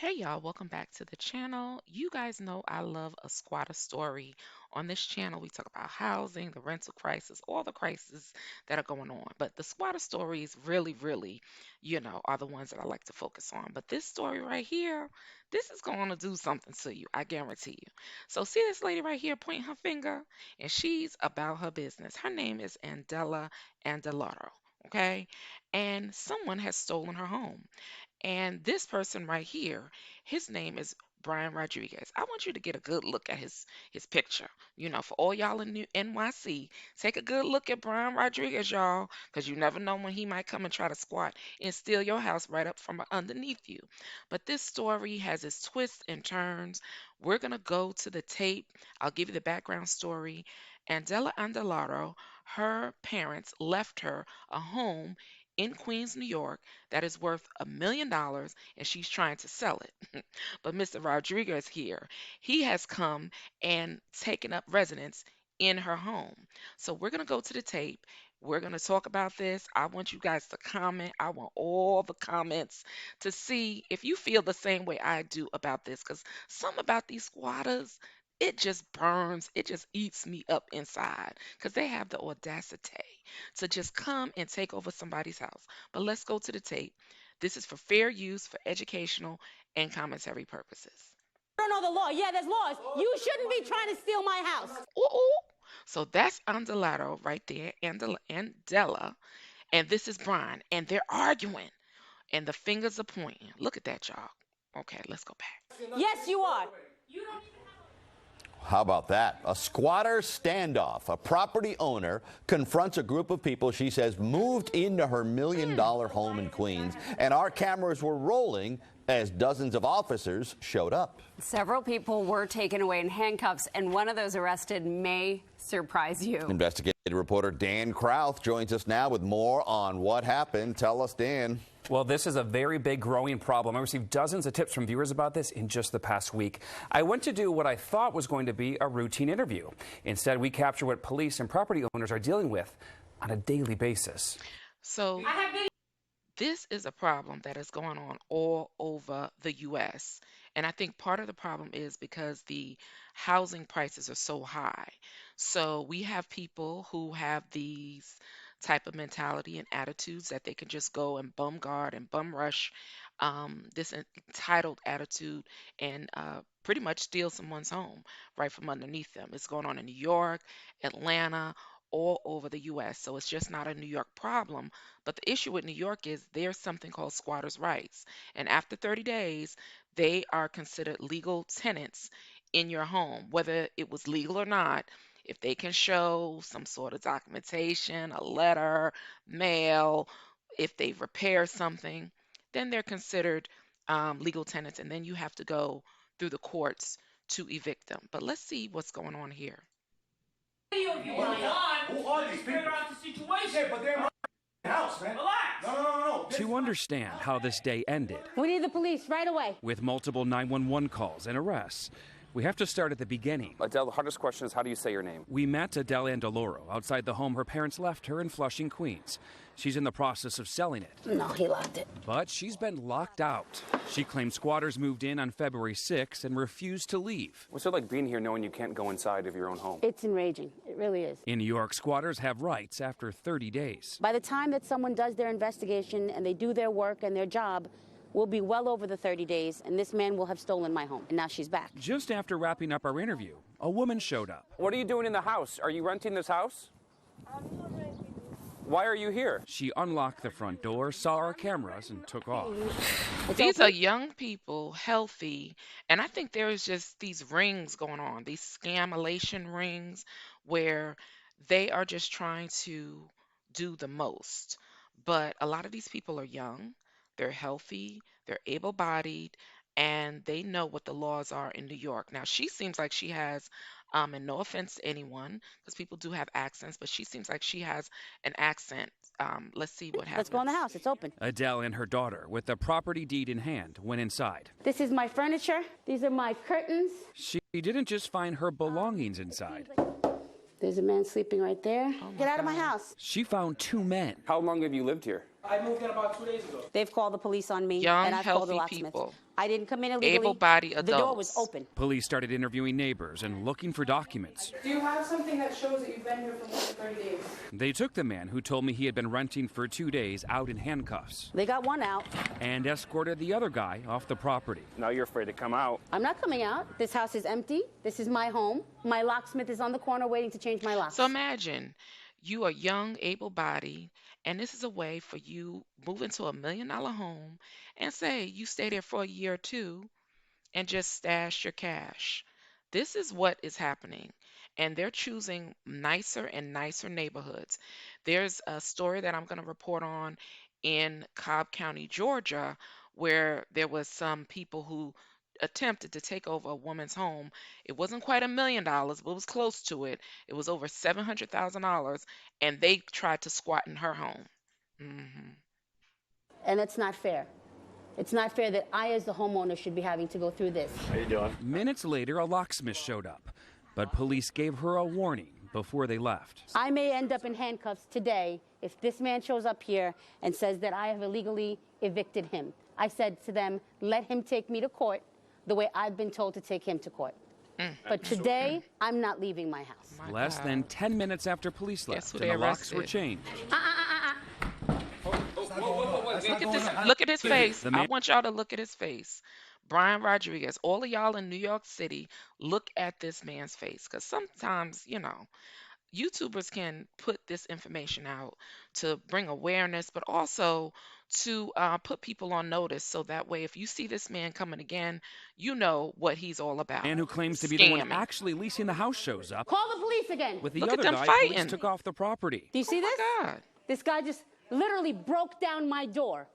Hey y'all, welcome back to the channel. You guys know I love a squatter story. On this channel, we talk about housing, the rental crisis, all the crises that are going on. But the squatter stories really, are the ones that I like to focus on. But this story right here, this is going to do something to you, I guarantee you. So see this lady right here pointing her finger, and she's about her business. Her name is Andela Andelaro, okay? And someone has stolen her home. And this person right here, his name is Brian Rodriguez. I want you to get a good look at his picture. For all y'all in NYC, take a good look at Brian Rodriguez, y'all, because you never know when he might come and try to squat and steal your house right up from underneath you. But this story has its twists and turns. We're gonna go to the tape. I'll give you the background story. Andela Andelaro, her parents left her a home in Queens, New York that is worth $1 million and she's trying to sell it. But Mr. Rodriguez here, he has come and taken up residence in her home. So we're going to go to the tape. We're going to talk about this. I want you guys to comment. I want all the comments to see if you feel the same way I do about this, because some about these squatters, it just burns, it just eats me up inside because they have the audacity to just come and take over somebody's house. But let's go to the tape. This is for fair use, for educational and commentary purposes. I don't know the law. Yeah, there's laws. You shouldn't be trying to steal my house. Ooh, ooh. So that's Andelato right there, Andela, and this is Brian, and they're arguing, and the fingers are pointing. Look at that, y'all. Okay, let's go back. Yes, you are. How about that? A squatter standoff. A property owner confronts a group of people she says moved into her $1 million home in Queens, and our cameras were rolling as dozens of officers showed up. Several people were taken away in handcuffs, and one of those arrested may surprise you. Investigative reporter Dan Krauth joins us now with more on what happened. Tell us, Dan. Well, this is a very big growing problem. I received dozens of tips from viewers about this in just the past week. I went to do what I thought was going to be a routine interview. Instead, we capture what police and property owners are dealing with on a daily basis. So this is a problem that is going on all over the U.S. And I think part of the problem is because the housing prices are so high. So we have people who have these type of mentality and attitudes that they can just go and bum guard and bum rush this entitled attitude and pretty much steal someone's home right from underneath them. It's going on in New York, Atlanta, all over the US. So it's just not a New York problem. But the issue with New York is there's something called squatters' rights. And after 30 days, they are considered legal tenants in your home, whether it was legal or not. If they can show some sort of documentation, a letter, mail, if they repair something, then they're considered legal tenants. And then you have to go through the courts to evict them. But let's see what's going on here. Who are these people? Figure out the situation. Yeah, but they're in my house, man. Relax. No. To understand how this day ended, We need the police right away. with multiple 911 calls and arrests, we have to start at the beginning. Adele, the hardest question is how do you say your name? We met Andela Andelaro outside the home her parents left her in Flushing, Queens. She's in the process of selling it, No, he locked it. but she's been locked out. She claims squatters moved in on February 6th and refused to leave. What's it like being here knowing you can't go inside of your own home? It's enraging. It really is. In New York, squatters have rights after 30 days. By the time that someone does their investigation and they do their work and their job, we'll be well over the 30 days, and this man will have stolen my home. And now she's back. Just after wrapping up our interview, a woman showed up. What are you doing in the house? Are you renting this house? Why are you here? She unlocked the front door, saw our cameras, and took off. These are young people, healthy, and I think there's just these rings going on, these scamulation rings where they are just trying to do the most. But a lot of these people are young, they're healthy, they're able-bodied, and they know what the laws are in New York. Now, she seems like she has, and no offense to anyone, because people do have accents, but she seems like she has an accent. Let's see what happens. Let's go in the house. It's open. Adele and her daughter, with the property deed in hand, went inside. This is my furniture. These are my curtains. She didn't just find her belongings inside. There's a man sleeping right there. Get out of my house. She found two men. How long have you lived here? I moved in about 2 days ago. They've called the police on me, Young, and I've called the healthy locksmith. people. I didn't come in illegally. Able-bodied The door was adults. open. Police started interviewing neighbors and looking for documents. Do you have something that shows that you've been here for more than 30 days? They took the man who told me he had been renting for 2 days out in handcuffs They got one out. and escorted the other guy off the property. Now you're afraid to come out. I'm not coming out. This house is empty. This is my home. My locksmith is on the corner waiting to change my locks. So imagine you are young, able-bodied, and this is a way for you move into a $1 million home and say you stay there for a year or two and just stash your cash. This is what is happening. And they're choosing nicer and nicer neighborhoods. There's a story that I'm going to report on in Cobb County, Georgia, where there was some people who attempted to take over a woman's home. It wasn't quite $1 million, but it was close to it. It was over $700,000, and they tried to squat in her home. And it's not fair. It's not fair that I, as the homeowner, should be having to go through this. How you doing? Minutes later, a locksmith showed up, but police gave her a warning before they left. I may end up in handcuffs today if this man shows up here and says that I have illegally evicted him. I said to them, let him take me to court the way I've been told to take him to court. But today, I'm not leaving my house. Less than 10 minutes after police Guess left, who and they the locks were arrested? changed. Look at this. Look at his face. The I man- want y'all to look at his face. Brian Rodriguez. All of y'all in New York City, look at this man's face. Because sometimes, YouTubers can put this information out to bring awareness, but also to put people on notice. So that way, if you see this man coming again, you know what he's all about. Man who claims to be the one Scamming. actually leasing the house shows up. Call the police again. With the Look at other them guy, fighting. police took off the property. Do you see this? Oh my God. This guy just literally broke down my door,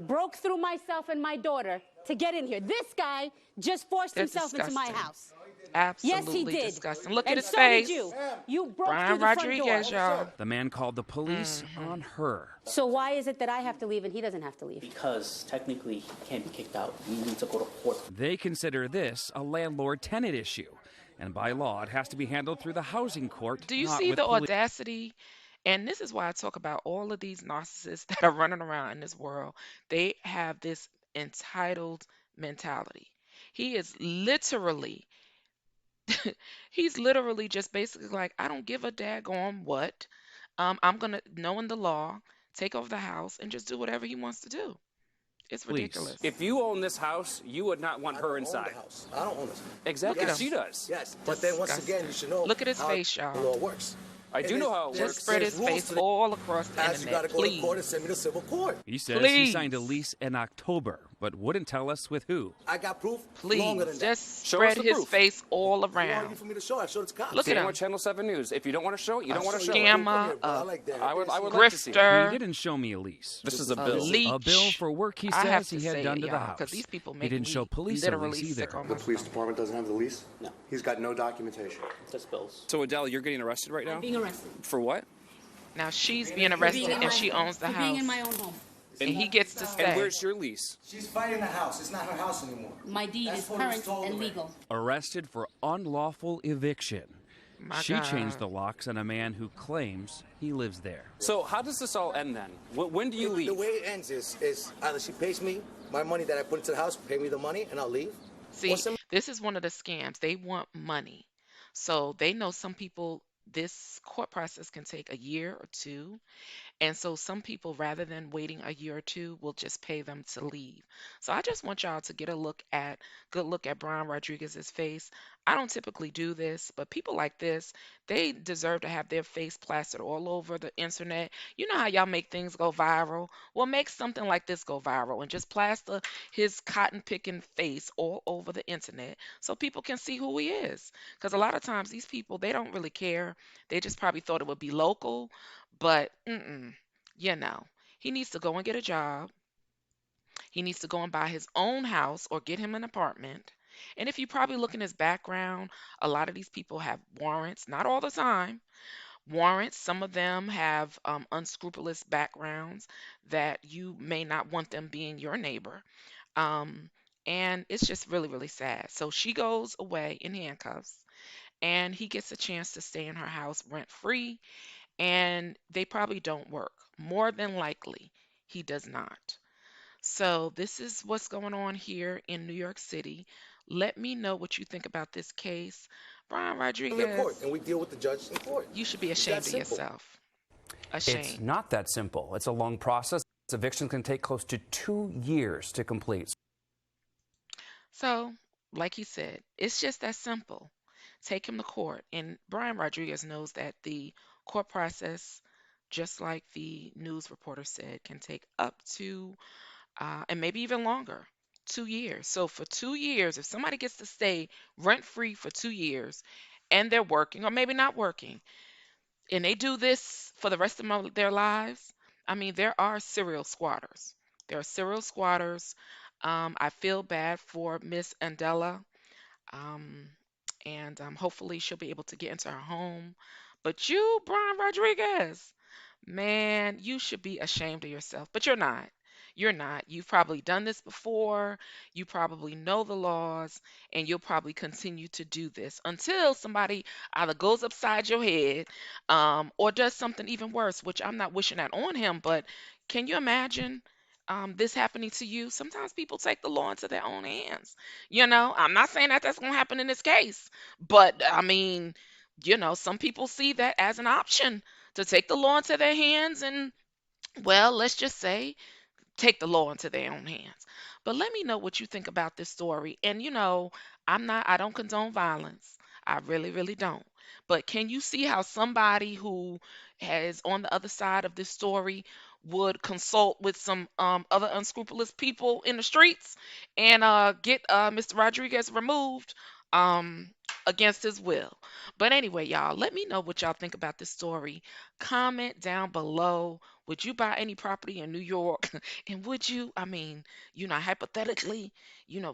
broke through myself and my daughter to get in here. This guy just forced That's himself into my disgusting. house. Absolutely Yes, he did. disgusting. Look and at his so face. Did you. You broke Brian through the front Rodriguez, door. y'all. The man called the police on her. So why is it that I have to leave and he doesn't have to leave? Because technically he can't be kicked out. We need to go to court. They consider this a landlord-tenant issue, and by law, it has to be handled through the housing court. Do you not see with the police. audacity? And this is why I talk about all of these narcissists that are running around in this world. They have this entitled mentality. He is literally, he's literally just basically like, I don't give a daggone what. I'm going to, knowing the law, take over the house and just do whatever he wants to do. It's Please. ridiculous. If you own this house, you would not want her inside. I don't own this. Exactly. Look at She him. does. Yes, but then once Disgusting. again, you should know. Look at his how face, y'all. The law works. I do know how it Just works. spread There's his rules face to the- all across the As you got to internet, go to please. court and send me to civil court. He says he Please. signed a lease in October, but wouldn't tell us with who. I got proof Please, longer than that. just Show us spread the his proof. face all You want around. for me to show? I showed it to cops. Look at Same him. with Channel 7 News. If you don't want to show it, you don't want to show it. Scammer, I like that. I would like to see it. grifter. He didn't show me a lease. This is a A bill. leak. A bill for work he I have says to he had say done it, to the y'all, house. 'cause these people He make didn't me show police a literally lease sick either. on The my police stomach. department doesn't have the lease? No. He's got no documentation. Just bills. So Adele, you're getting arrested right now? Being arrested. For what? Now she's being arrested and she owns the for house. being in my own home. And he gets to And stay. where's your lease? She's fighting the house. It's not her house anymore. My deed That's is what it was current told and already. legal. Arrested for unlawful eviction. My She God. changed the locks on a man who claims he lives there. So how does this all end then? When do you The leave? way it ends is either she pays me my money that I put into the house, pay me the money, and I'll leave. See, Or some- this is one of the scams. They want money. So they know some people, this court process can take a year or two. And so some people, rather than waiting a year or two, will just pay them to leave. So I just want y'all to get a good look at Brian Rodriguez's face. I don't typically do this, but people like this, they deserve to have their face plastered all over the internet. You know how y'all make things go viral? Well, make something like this go viral and just plaster his cotton picking face all over the internet so people can see who he is. Because a lot of times these people, they don't really care. They just probably thought it would be local. But, he needs to go and get a job. He needs to go and buy his own house or get him an apartment. And if you probably look in his background, a lot of these people have warrants, not all the time. Warrants, some of them have unscrupulous backgrounds that you may not want them being your neighbor. And it's just really, really sad. So she goes away in handcuffs, and he gets a chance to stay in her house rent free, and they probably don't work. More than likely, he does not. So this is what's going on here in New York City. Let me know what you think about this case. Brian In the court, Rodriguez, and we deal with the judge in court. you should be It's that ashamed of simple. yourself. It's Ashamed. not that simple. It's a long process. Eviction can take close to 2 years to complete. So, like he said, it's just that simple. Take him to court. And Brian Rodriguez knows that the court process, just like the news reporter said, can take up to, and maybe even longer, 2 years. So, for 2 years, if somebody gets to stay rent free for 2 years and they're working, or maybe not working, and they do this for the rest of their lives, I mean, there are serial squatters. There are serial squatters. I feel bad for Miss Andela, um, and hopefully she'll be able to get into her home. But you, Brian Rodriguez, man, you should be ashamed of yourself, but you're not. You're not. You've probably done this before. You probably know the laws, and you'll probably continue to do this until somebody either goes upside your head, or does something even worse, which I'm not wishing that on him, but can you imagine this happening to you? Sometimes people take the law into their own hands. I'm not saying that that's going to happen in this case, but I mean, some people see that as an option to take the law into their hands and, well, let's just say, take the law into their own hands. But let me know what you think about this story. And I don't condone violence. I really, really don't. But can you see how somebody who has on the other side of this story would consult with some other unscrupulous people in the streets and get Mr. Rodriguez removed um, against his will? But anyway, y'all, let me know what y'all think about this story. Comment down below. Would you buy any property in New York? And would you, I mean, hypothetically,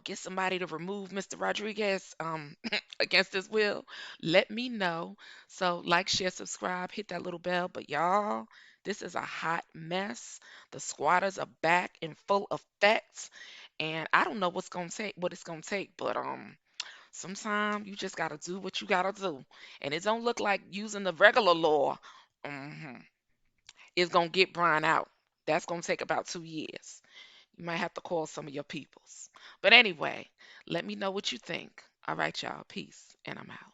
get somebody to remove Mr. Rodriguez against his will? Let me know. So, like, share, subscribe, hit that little bell. But y'all, this is a hot mess. The squatters are back in full effect. And I don't know what it's gonna take, but sometimes you just gotta do what you gotta do. And it don't look like using the regular law. hmm is going to get Brian out. That's going to take about 2 years. You might have to call some of your peoples. But anyway, let me know what you think. All right, y'all. Peace. And I'm out.